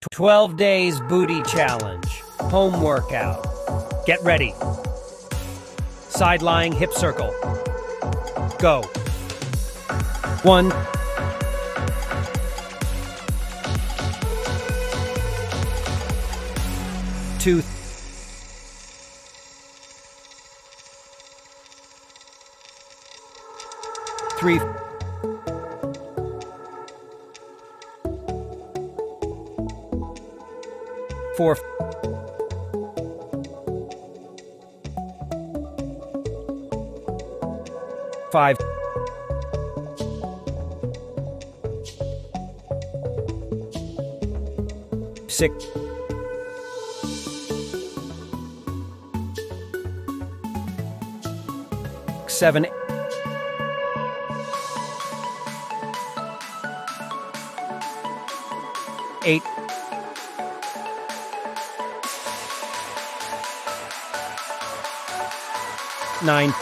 12 days booty challenge. Home workout. Get ready. Side lying hip circle. Go. 1. 2. 3. 4. 5. 6. 7. 8. 9.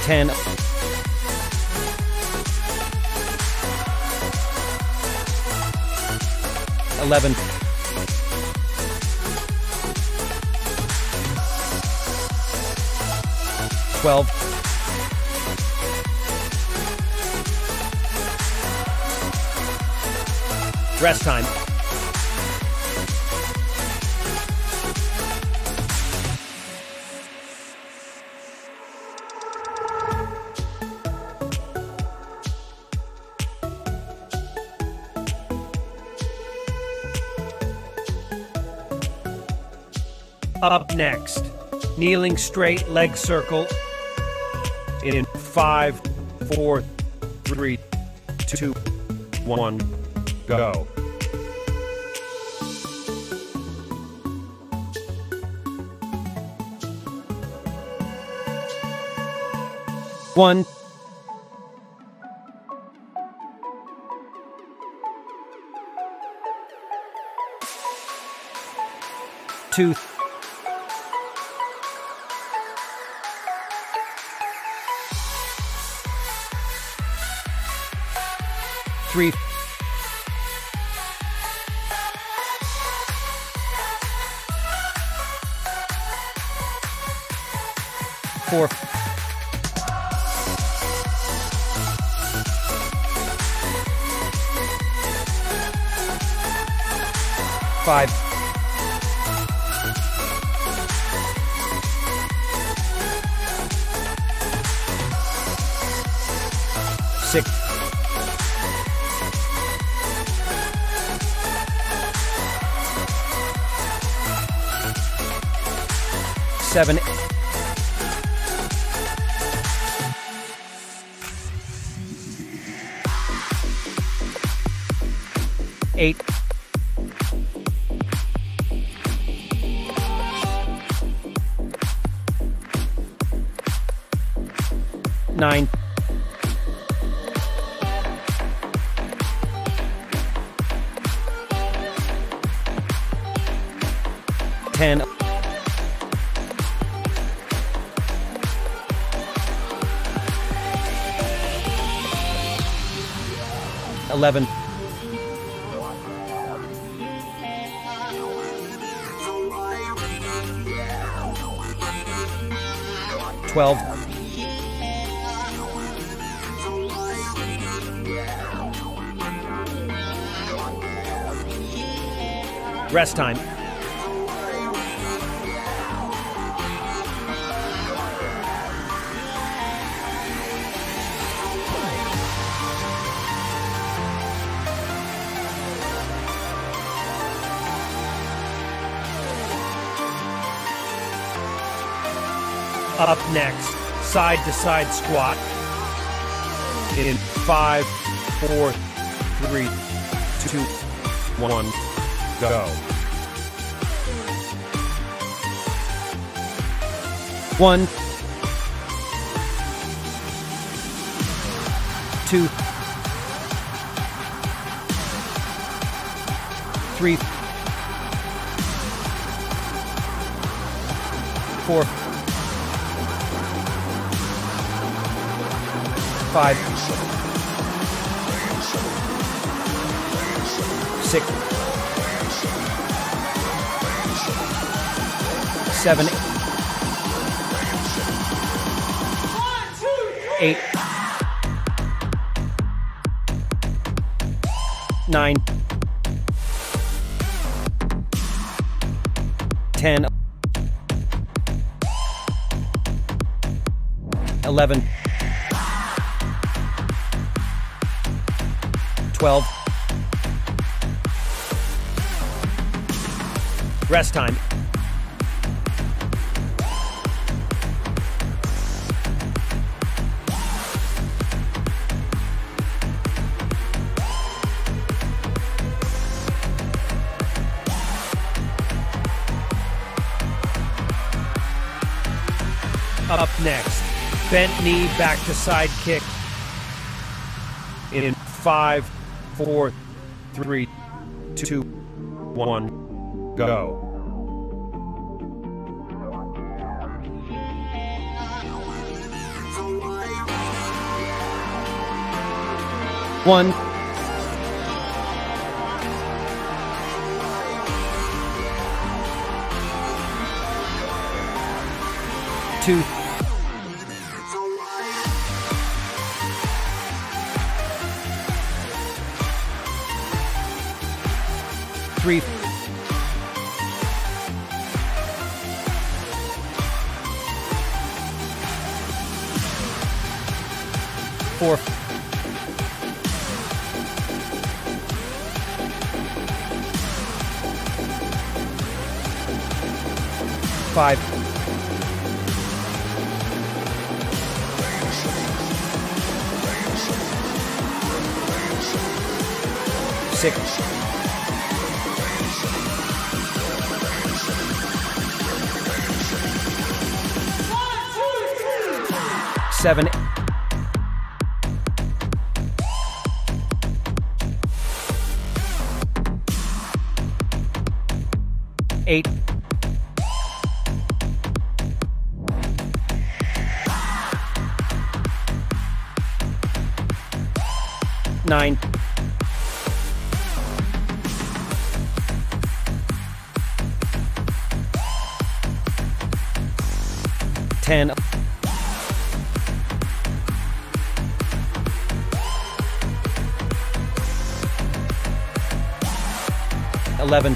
10. 11. 12. 13. Rest time. Up next, kneeling straight leg circle in 5, 4, 3, 2, 1, go. 1. 2. 3. 4. 5. 6. 7. 8. 9. 10. 11. 12. 13. Rest time. Up next, side-to-side squat in 5, 4, 3, 2, 1, go. 1, 2, 3, 4, 5, 6, 7, 8, 9, 10, 11, 12. Rest time. Up next, bent knee back to side kick in 5, 4, 3, 2, 1, go. 1, 2, 3, 4, 5, 6, 7, 8, 9, 10, 11,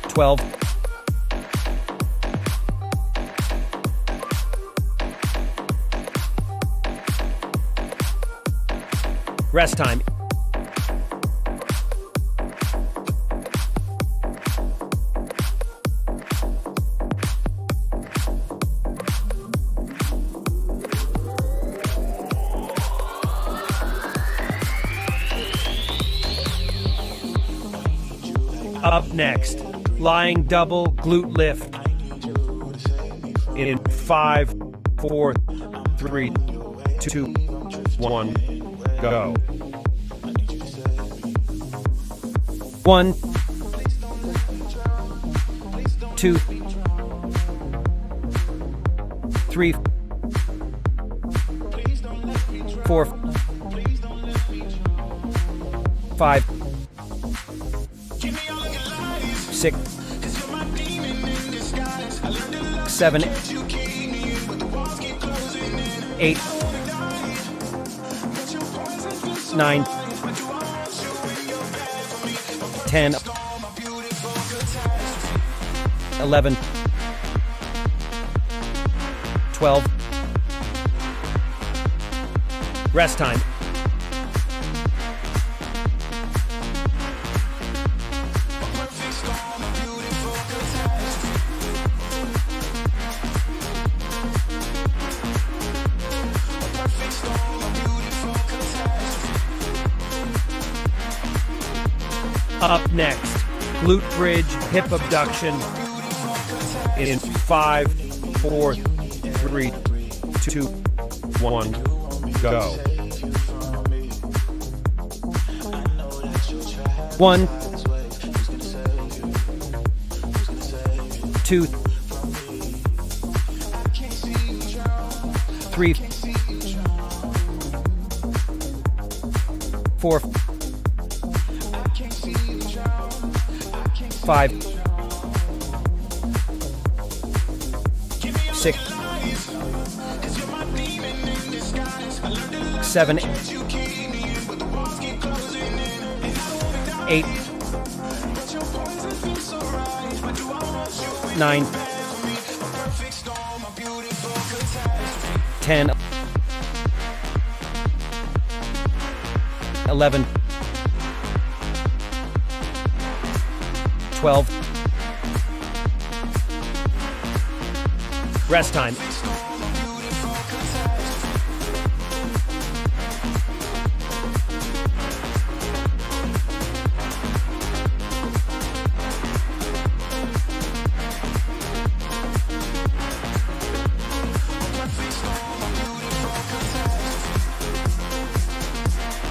12, 'Rest time. Up next, lying double glute lift in 5, 4, 3, 2, 1, go. 1, 2, 3, 4, 5, 6, 7, 8, 9, 10, 11, 12. Rest time. Up next, glute bridge, hip abduction in 5, 4, 3, 2, 1, go. 1, 2, 3, 4, 5, 6, 7, 8, 9, 10, 11, 12. Rest time.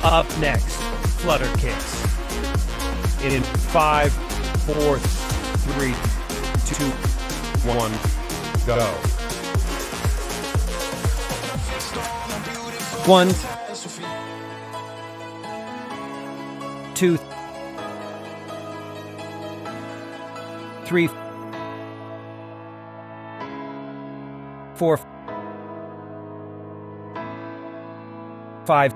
Up next, Flutter Kicks. In 5, 4, 3, 2, 1, go. 1, 2, 3, 4, 5,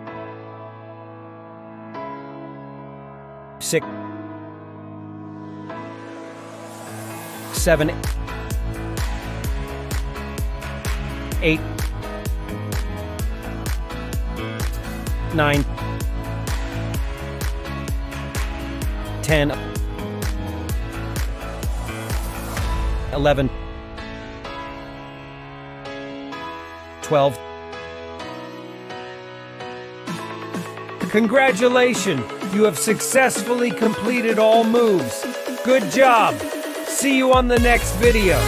6, 7, 8, 9, 10, 11, 12. Congratulations! You have successfully completed all moves. Good job! See you on the next video.